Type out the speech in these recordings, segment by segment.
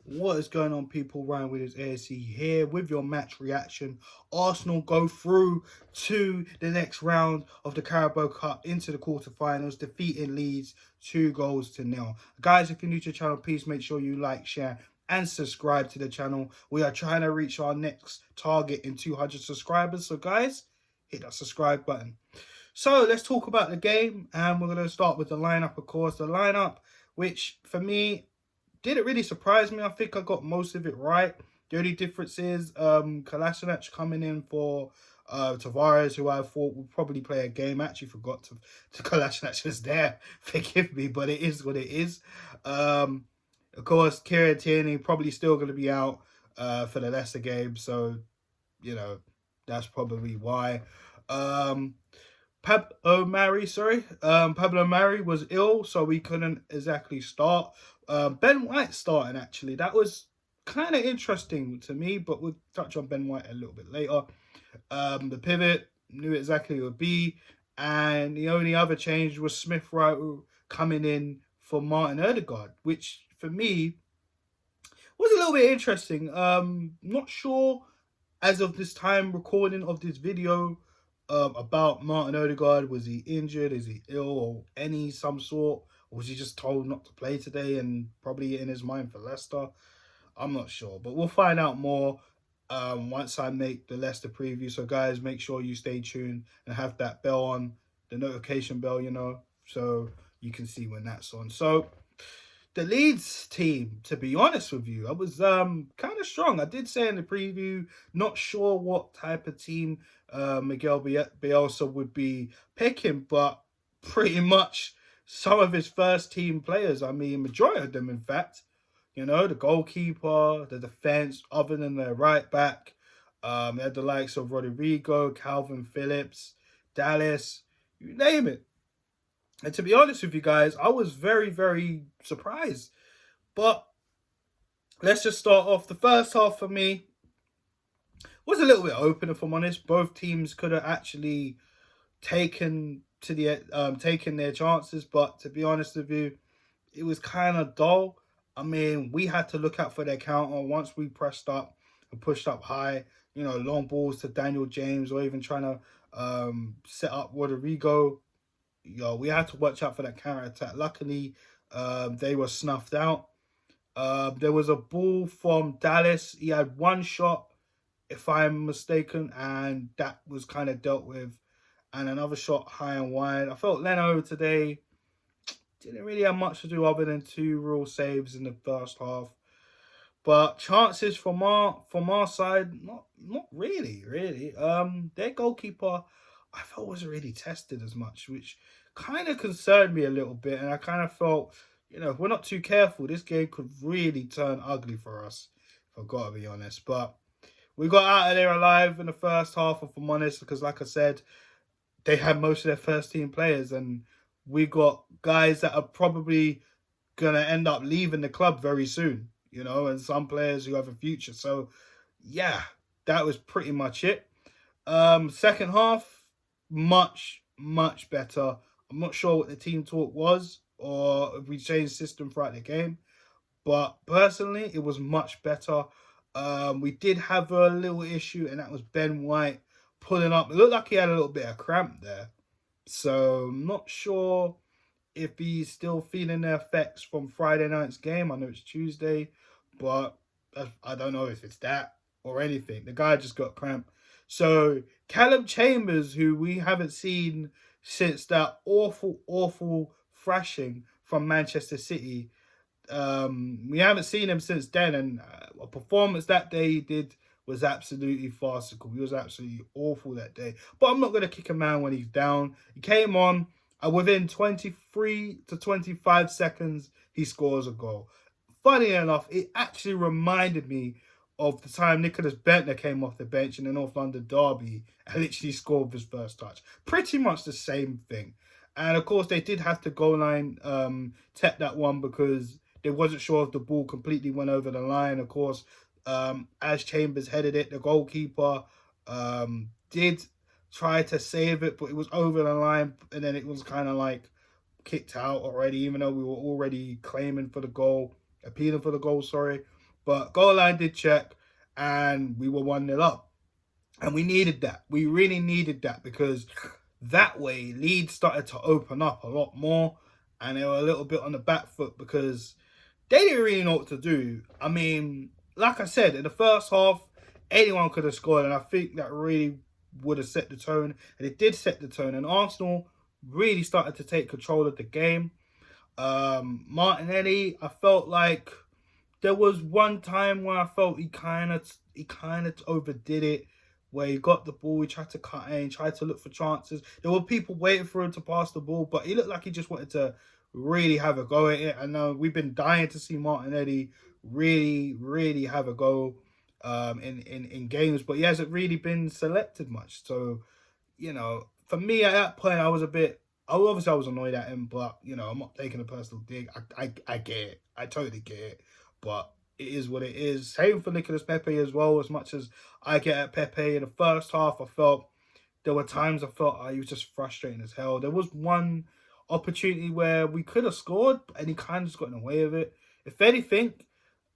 What is going on, people? Ryan with his ASC here with your match reaction. Arsenal go through to the next round of the Carabao Cup into the quarterfinals, defeating Leeds 2-0. Guys, if you're new to the channel, please make sure you like, share, and subscribe to the channel. We are trying to reach our next target in 200 subscribers. So, guys, hit that subscribe button. So, let's talk about the game, and we're going to start with the lineup, of course. The lineup, which for me, didn't really surprise me. I think I got most of it right. The only difference is Kolasinac coming in for Tavares, who I thought would probably play a game. I actually forgot to Kolasinac was there. Forgive me, but it is what it is. Of course, Kieran Tierney probably still going to be out for the Leicester game. So, you know, that's probably why. Pablo Mari was ill, so we couldn't exactly start. Ben White starting, actually. That was kind of interesting to me, but we'll touch on Ben White a little bit later. The pivot, knew exactly who it would be, and the only other change was Smith Rowe coming in for Martin Odegaard, which for me was a little bit interesting. Not sure as of this time recording of this video about Martin Odegaard. Was he injured? Is he ill or any some sort? Or was he just told not to play today and probably in his mind for Leicester? I'm not sure, but we'll find out more once I make the Leicester preview. So, guys, make sure you stay tuned and have that bell on, the notification bell, so you can see when that's on. So, the Leeds team, to be honest with you, I was kind of strong. I did say in the preview, not sure what type of team Miguel Bielsa would be picking, but pretty much some of his first team players, I mean, majority of them, in fact, the goalkeeper, the defense, other than the right back, they had the likes of Rodrigo, Calvin Phillips, Dallas, you name it. And to be honest with you guys, I was very, very surprised. But let's just start off. The first half for me was a little bit open, if I'm honest. Both teams could have actually taken their chances, but to be honest with you, it was kind of dull. I mean, we had to look out for their counter once we pressed up and pushed up high. Long balls to Daniel James, or even trying to set up Rodrigo. We had to watch out for that counter attack. Luckily, they were snuffed out. There was a ball from Dallas. He had one shot, if I'm mistaken, and that was kind of dealt with. And another shot high and wide. I felt Leno today didn't really have much to do other than 2 real saves in the first half. But chances from our side, not really. Their goalkeeper, I felt, wasn't really tested as much, which kind of concerned me a little bit. And I kind of felt, if we're not too careful, this game could really turn ugly for us, if I've got to be honest. But we got out of there alive in the first half, if I'm honest, because like I said, they had most of their first team players, and we got guys that are probably going to end up leaving the club very soon, and some players who have a future. So, yeah, that was pretty much it. Second half, much, much better. I'm not sure what the team talk was or if we changed system throughout the game, but personally, it was much better. We did have a little issue, and that was Ben White pulling up. It looked like he had a little bit of cramp there. So, I'm not sure if he's still feeling the effects from Friday night's game. I know it's Tuesday, but I don't know if it's that or anything. The guy just got cramp. So, Callum Chambers, who we haven't seen since that awful, awful thrashing from Manchester City, we haven't seen him since then, and a performance that day he did was absolutely farcical. He was absolutely awful that day. But I'm not going to kick a man when he's down. He came on, and within 23 to 25 seconds, he scores a goal. Funny enough, it actually reminded me of the time Nicholas Bentner came off the bench in the North London derby and literally scored with his first touch. Pretty much the same thing. And of course, they did have to goal line tap that one because they wasn't sure if the ball completely went over the line. Of course, as Chambers headed it, the goalkeeper did try to save it, but it was over the line, and then it was kind of like kicked out already, even though we were already claiming for the goal, appealing for the goal, sorry. But goal line did check, and we were 1-0 up. And we needed that. We really needed that, because that way Leeds started to open up a lot more, and they were a little bit on the back foot because they didn't really know what to do. I mean, like I said, in the first half, anyone could have scored, and I think that really would have set the tone, and it did set the tone. And Arsenal really started to take control of the game. Martinelli, I felt like there was one time where I felt he kind of overdid it, where he got the ball, he tried to cut in, tried to look for chances. There were people waiting for him to pass the ball, but he looked like he just wanted to really have a go at it. I know we've been dying to see Martinelli really have a go in games, but he hasn't really been selected much. So, for me at that point, I was annoyed at him, but I'm not taking a personal dig. I get it. I totally get it. But it is what it is. Same for Nicolas Pepe as well. As much as I get at Pepe in the first half, there were times I felt he was just frustrating as hell. There was one opportunity where we could have scored, and he kind of just got in the way of it. If anything,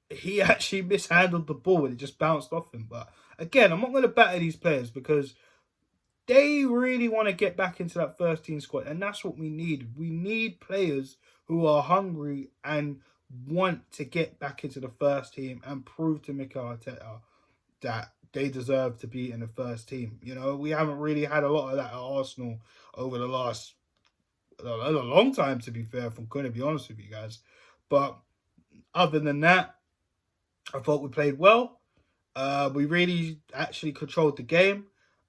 he actually mishandled the ball and it just bounced off him. But again, I'm not going to batter these players because they really want to get back into that first team squad, and that's what we need. We need players who are hungry and want to get back into the first team and prove to Mikel Arteta that they deserve to be in the first team. We haven't really had a lot of that at Arsenal over the last a long time, to be fair, if I'm going to be honest with you guys. But other than that, I thought we played well. We really actually controlled the game.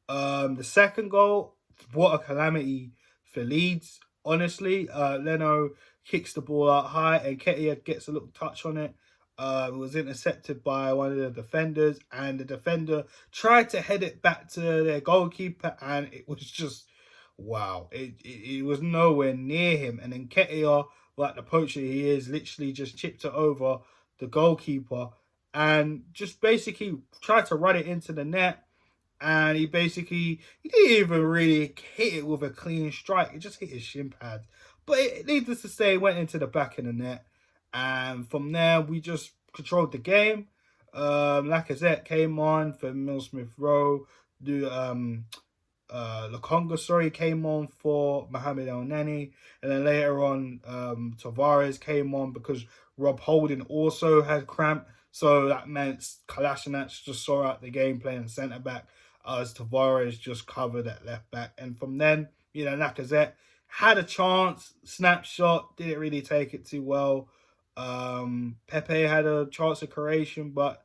The second goal, what a calamity for Leeds. Honestly, Leno kicks the ball out high, and Nketiah gets a little touch on it. It was intercepted by one of the defenders, and the defender tried to head it back to their goalkeeper, and it was just, wow. It was nowhere near him. And then Nketiah, like the poacher he is, literally just chipped it over the goalkeeper and just basically tried to run it into the net. And he didn't even really hit it with a clean strike. It just hit his shin pad. But needless to say, it went into the back of the net. And from there, we just controlled the game. Lacazette came on for Emile Smith-Rowe. Lokonga, came on for Mohamed El-Neni. And then later on, Tavares came on because Rob Holding also had cramp. So that meant Kolasinac just saw out the game playing centre-back, as Tavares just covered at left-back. And from then, Lacazette had a chance, snapshot, didn't really take it too well. Pepe had a chance of creation, but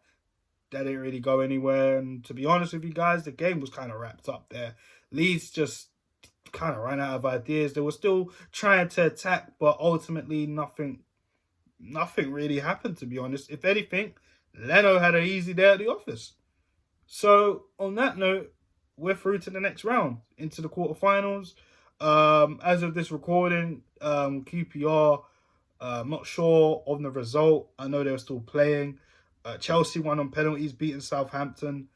that didn't really go anywhere. And to be honest with you guys, the game was kind of wrapped up there. Leeds just kind of ran out of ideas. They were still trying to attack, but ultimately nothing really happened, to be honest. If anything, Leno had an easy day at the office. So on that note, we're through to the next round, into the quarterfinals. As of this recording, QPR, I'm not sure on the result. I know they're still playing. Chelsea won on penalties, beating Southampton.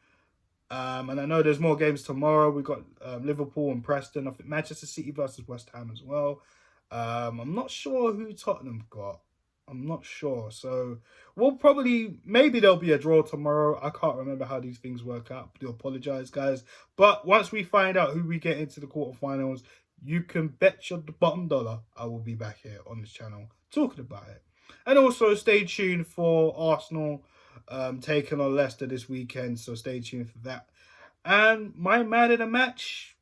And I know there's more games tomorrow. We've got Liverpool and Preston. I think Manchester City versus West Ham as well. I'm not sure who Tottenham got. I'm not sure. So maybe there'll be a draw tomorrow. I can't remember how these things work out. I do apologize, guys. But once we find out who we get into the quarterfinals, you can bet your bottom dollar I will be back here on this channel talking about it. And also stay tuned for Arsenal taking on Leicester this weekend. So stay tuned for that. And my man of the match,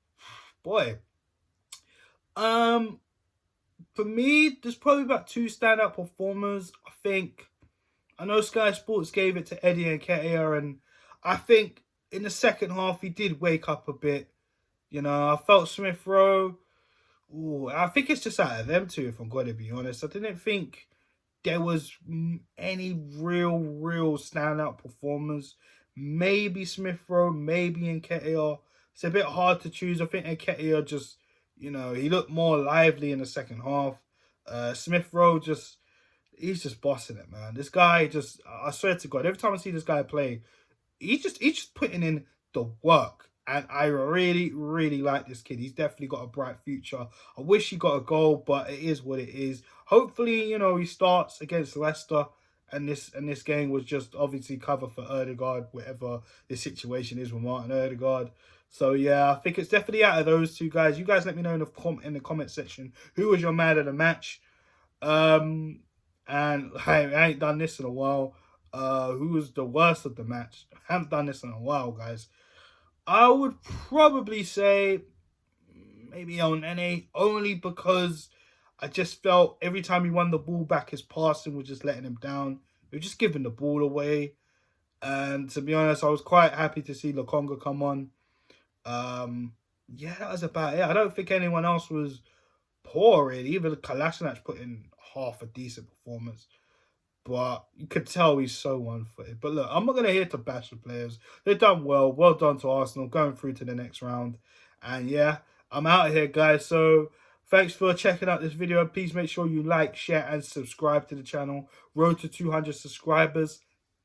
boy. For me, there's probably about two standout performers. I know Sky Sports gave it to Eddie Nketiah, and I think in the second half he did wake up a bit. I felt Smith-Rowe. I think it's just out of them two, if I'm going to be honest. I didn't think there was any real standout performers. Maybe Smith-Rowe, maybe Nketiah. It's a bit hard to choose. I think Nketiah just, he looked more lively in the second half. Smith-Rowe he's just bossing it, man. This guy I swear to God, every time I see this guy play, he's just putting in the work. And I really like this kid. He's definitely got a bright future. I wish he got a goal, but it is what it is. Hopefully, he starts against Leicester and this game was just obviously cover for Ødegaard, whatever the situation is with Martin Ødegaard. So yeah, I think it's definitely out of those two guys. You guys let me know in the comment section who was your man of the match. And I ain't done this in a while. Who was the worst of the match? I haven't done this in a while, guys. I would probably say maybe on NA, only because I just felt every time he won the ball back, his passing was just letting him down. He was just giving the ball away. And to be honest, I was quite happy to see Lokonga come on. Yeah, that was about it. I don't think anyone else was poor, really. Even Kolasinac put in half a decent performance. But you could tell he's so one-footed. But look, I'm not going to here to bash the players. They've done well. Well done to Arsenal, going through to the next round. And yeah, I'm out of here, guys. So thanks for checking out this video. Please make sure you like, share, and subscribe to the channel. Road to 200 subscribers.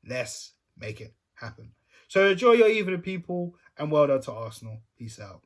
Let's make it happen. So enjoy your evening, people. And well done to Arsenal. Peace out.